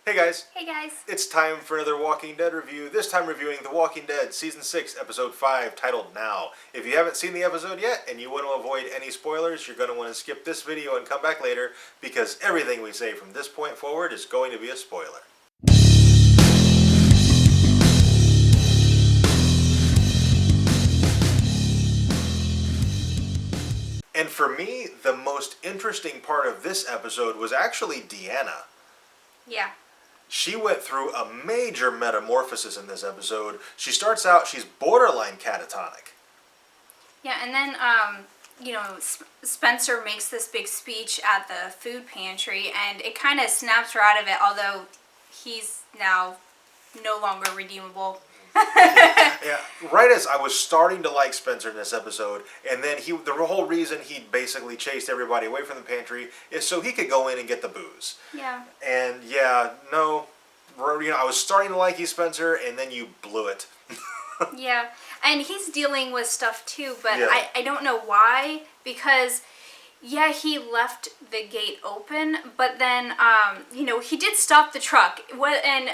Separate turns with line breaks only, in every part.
Hey guys,
Hey guys.
it's time for another Walking Dead review. This time reviewing The Walking Dead Season 6, Episode 5, titled Now. If you haven't seen the episode yet and you want to avoid any spoilers, you're going to want to skip this video and come back later because everything we say from this point forward is going to be a spoiler. And for me, the most interesting part of this episode was actually Deanna.
Yeah.
She went through a major metamorphosis in this episode. She starts out, she's borderline catatonic.
Yeah, and then, Spencer makes this big speech at the food pantry, and it kind of snaps her out of it, although he's now no longer redeemable.
Yeah, right as I was starting to like Spencer in this episode, and then the whole reason he basically chased everybody away from the pantry is so he could go in and get the booze.
Yeah.
And I was starting to like you, Spencer, and then you blew it.
Yeah, and he's dealing with stuff too, but
Yeah.
I don't know why, because, yeah, he left the gate open, but then, he did stop the truck, and,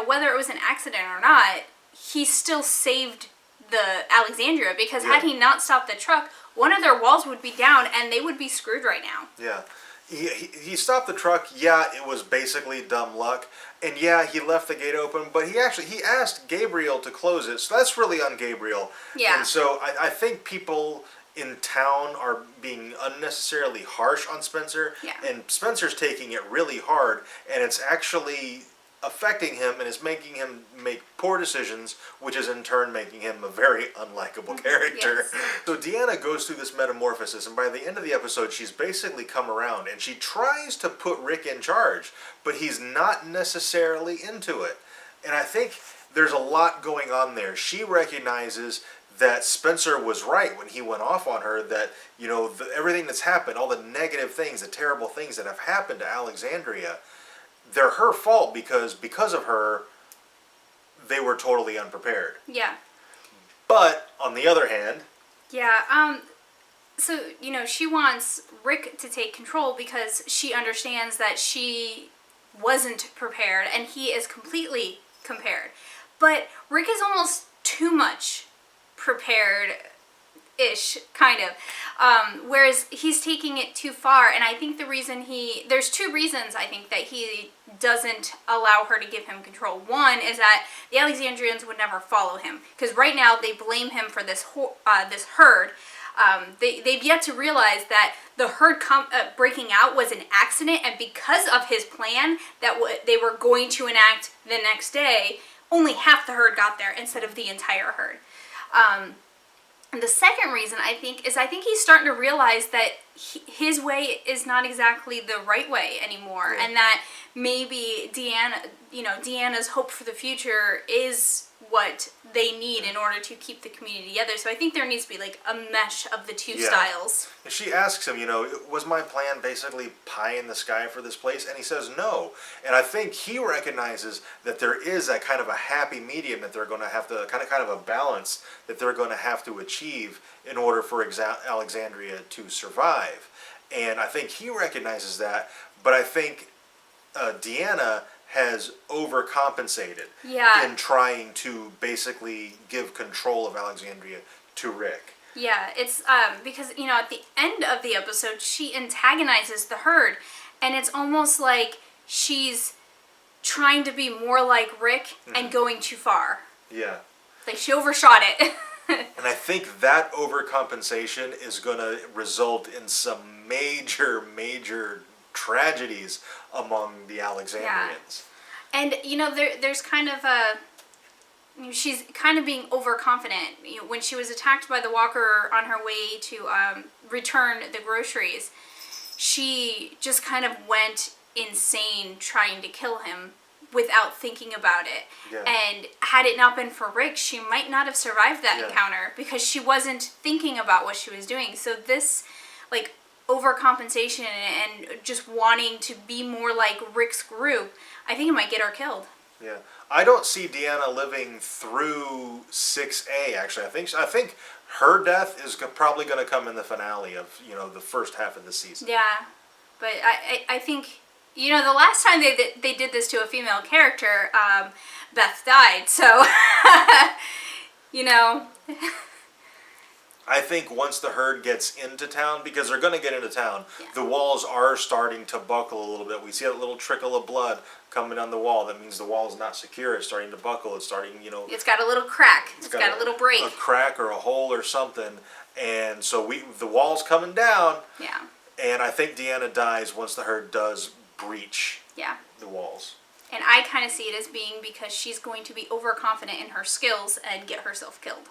whether it was an accident or not, he still saved the Alexandria, because had he not stopped the truck, one of their walls would be down, and they would be screwed right now.
Yeah. He stopped the truck. Yeah, it was basically dumb luck. And yeah, he left the gate open, but he asked Gabriel to close it, so that's really on Gabriel.
Yeah.
And so I think people in town are being unnecessarily harsh on Spencer.
Yeah.
And Spencer's taking it really hard, and it's actually affecting him and is making him make poor decisions, which is in turn making him a very unlikable character.
Yes.
So Deanna goes through this metamorphosis, and by the end of the episode, she's basically come around, and she tries to put Rick in charge, but he's not necessarily into it. And I think there's a lot going on there. She recognizes that Spencer was right when he went off on her, that, everything that's happened, all the negative things, the terrible things that have happened to Alexandria, they're her fault because of her, they were totally unprepared.
Yeah.
But, on the other hand...
Yeah, so, she wants Rick to take control because she understands that she wasn't prepared and he is completely prepared. But Rick is almost too much prepared-ish, kind of. Whereas he's taking it too far, and I think there's two reasons I think that he doesn't allow her to give him control. One is that the Alexandrians would never follow him, because right now they blame him for this herd. They've yet to realize that the herd breaking out was an accident, and because of his plan that they were going to enact the next day, only half the herd got there instead of the entire herd. And the second reason, I think he's starting to realize that his way is not exactly the right way anymore, and that maybe Deanna's hope for the future is what they need in order to keep the community together. So I think there needs to be like a mesh of the two styles.
And she asks him, was my plan basically pie in the sky for this place? And he says no. And I think he recognizes that there is a kind of a happy medium that they're going to have to, kind of a balance that they're going to have to achieve in order for Alexandria to survive. And I think he recognizes that, but I think Deanna has overcompensated in trying to basically give control of Alexandria to Rick.
Yeah, it's because, at the end of the episode, she antagonizes the herd, and it's almost like she's trying to be more like Rick and going too far.
Yeah.
Like, she overshot it.
And I think that overcompensation is going to result in some major, major tragedies among the Alexandrians.
Yeah. And, there's kind of she's kind of being overconfident. When she was attacked by the walker on her way to return the groceries, she just kind of went insane trying to kill him without thinking about it.
Yeah.
And had it not been for Rick, she might not have survived that encounter because she wasn't thinking about what she was doing. So this, overcompensation and just wanting to be more like Rick's group, I think it might get her killed.
Yeah. I don't see Deanna living through 6A, actually. I think her death is probably going to come in the finale of, the first half of the season.
Yeah. But I think You know, the last time they did this to a female character, Beth died. So, you know.
I think once the herd gets into town, because they're going to get into town,
Yeah.
the walls are starting to buckle a little bit. We see that little trickle of blood coming down the wall. That means the wall's not secure. It's starting to buckle. It's starting,
It's got a little crack. It's got a little break.
A crack or a hole or something. And so the wall's coming down.
Yeah.
And I think Deanna dies once the herd does breach
Yeah.
the walls.
And I kind of see it as being because she's going to be overconfident in her skills and get herself killed.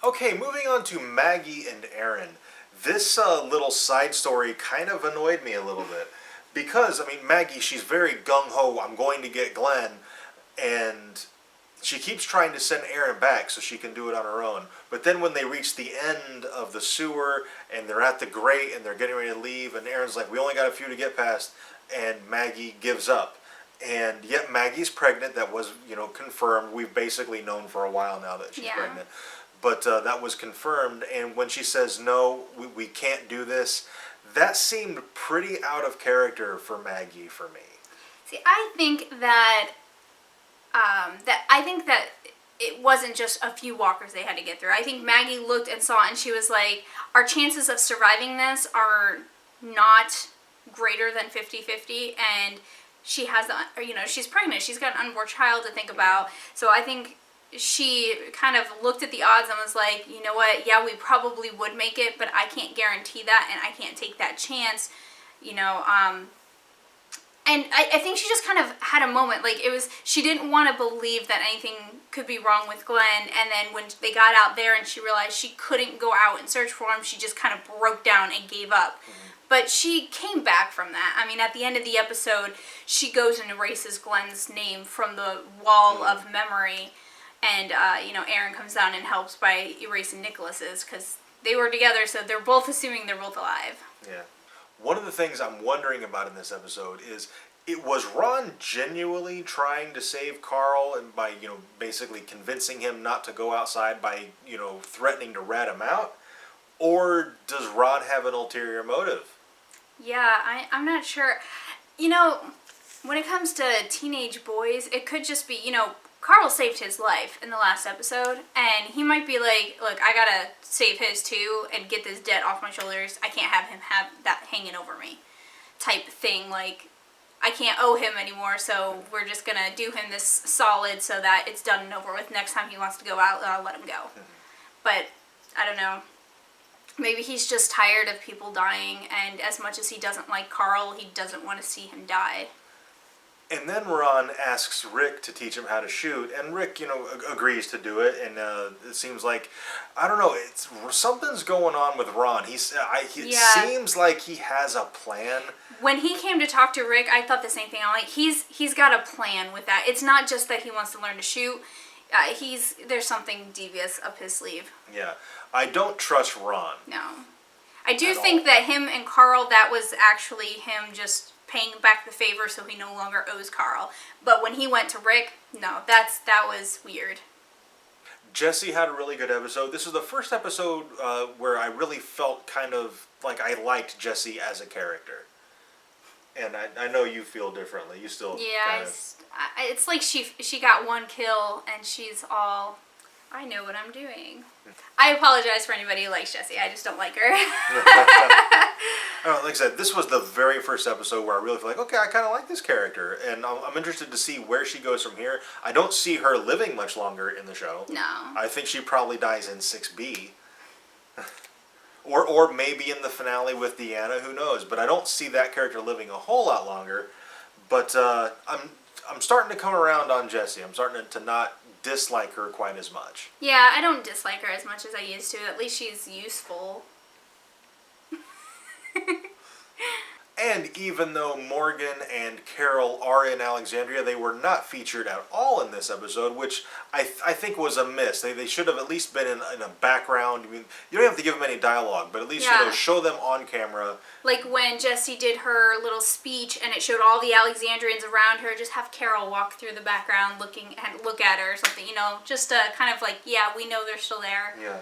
Okay, moving on to Maggie and Aaron. This little side story kind of annoyed me a little bit. Because, Maggie, she's very gung-ho, I'm going to get Glenn. And she keeps trying to send Aaron back so she can do it on her own. But then when they reach the end of the sewer and they're at the grate and they're getting ready to leave, and Aaron's like, we only got a few to get past, and Maggie gives up. And yet Maggie's pregnant. That was, confirmed. We've basically known for a while now that she's pregnant. But that was confirmed. And when she says, no, we can't do this, that seemed pretty out of character for Maggie for me.
See, I think that it wasn't just a few walkers they had to get through. I think Maggie looked and saw it and she was like, our chances of surviving this are not greater than 50-50, and she has she's pregnant. She's got an unborn child to think about. So I think she kind of looked at the odds and was like, you know what, yeah, we probably would make it, but I can't guarantee that, and I can't take that chance, and I think she just kind of had a moment, like, she didn't want to believe that anything could be wrong with Glenn, and then when they got out there and she realized she couldn't go out and search for him, she just kind of broke down and gave up. But she came back from that. At the end of the episode, she goes and erases Glenn's name from the wall of memory. And, Aaron comes down and helps by erasing Nicholas's, because they were together, so they're both assuming they're both alive.
Yeah. One of the things I'm wondering about in this episode is, was Ron genuinely trying to save Carl and by, basically convincing him not to go outside by, threatening to rat him out? Or does Ron have an ulterior motive?
Yeah, I'm not sure. When it comes to teenage boys, it could just be, Carl saved his life in the last episode, and he might be like, look, I gotta save his too and get this debt off my shoulders. I can't have him have that hanging over me type thing. Like, I can't owe him anymore, so we're just gonna do him this solid so that it's done and over with. Next time he wants to go out, I'll let him go. But, I don't know. Maybe he's just tired of people dying, and as much as he doesn't like Carl, he doesn't want to see him die.
And then Ron asks Rick to teach him how to shoot, and Rick, agrees to do it. And it seems like, I don't know, something's going on with Ron. It seems like he has a plan.
When he came to talk to Rick, I thought the same thing. I'm like, he's got a plan with that. It's not just that he wants to learn to shoot. There's something devious up his sleeve.
Yeah, I don't trust Ron.
No, I do think that him and Carl, that was actually him just paying back the favor so he no longer owes Carl. But when he went to Rick, no, that was weird.
Jesse had a really good episode. This is the first episode where I really felt kind of like I liked Jesse as a character. And I know you feel differently. You still
it's like she got one kill and she's all, I know what I'm doing. I apologize for anybody who likes Jessie. I just don't like her.
Like I said, this was the very first episode where I really feel like, okay, I kind of like this character. And I'm interested to see where she goes from here. I don't see her living much longer in the show.
No.
I think she probably dies in 6B. Or maybe in the finale with Deanna, who knows. But I don't see that character living a whole lot longer. But I'm starting to come around on Jessie. I'm starting to not dislike her quite as much.
Yeah, I don't dislike her as much as I used to. At least she's useful.
And even though Morgan and Carol are in Alexandria, they were not featured at all in this episode, which I think was a miss. They should have at least been in a background. I mean, you don't have to give them any dialogue, but at least show them on camera. Like
when Jessie did her little speech and it showed all the Alexandrians around her, just have Carol walk through the background look at her or something, just kind of like, yeah, we know they're still there.
Yeah.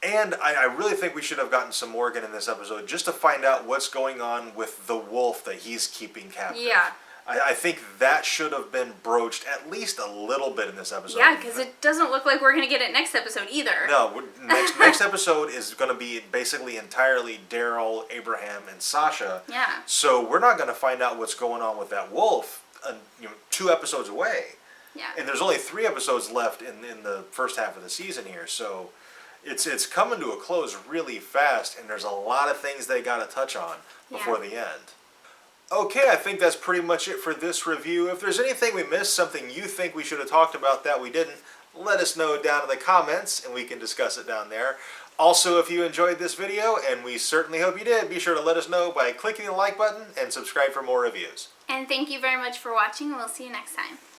And I really think we should have gotten some Morgan in this episode just to find out what's going on with the wolf that he's keeping captive.
Yeah.
I think that should have been broached at least a little bit in this episode.
Yeah, because it doesn't look like we're going to get it next episode either.
No, next episode is going to be basically entirely Daryl, Abraham, and Sasha.
Yeah.
So we're not going to find out what's going on with that wolf, 2 episodes away.
Yeah.
And there's only 3 episodes left in the first half of the season here, so it's coming to a close really fast, and there's a lot of things they got to touch on before the end. Okay, I think that's pretty much it for this review. If there's anything we missed, something you think we should have talked about that we didn't, let us know down in the comments, and we can discuss it down there. Also, if you enjoyed this video, and we certainly hope you did, be sure to let us know by clicking the like button and subscribe for more reviews.
And thank you very much for watching, and we'll see you next time.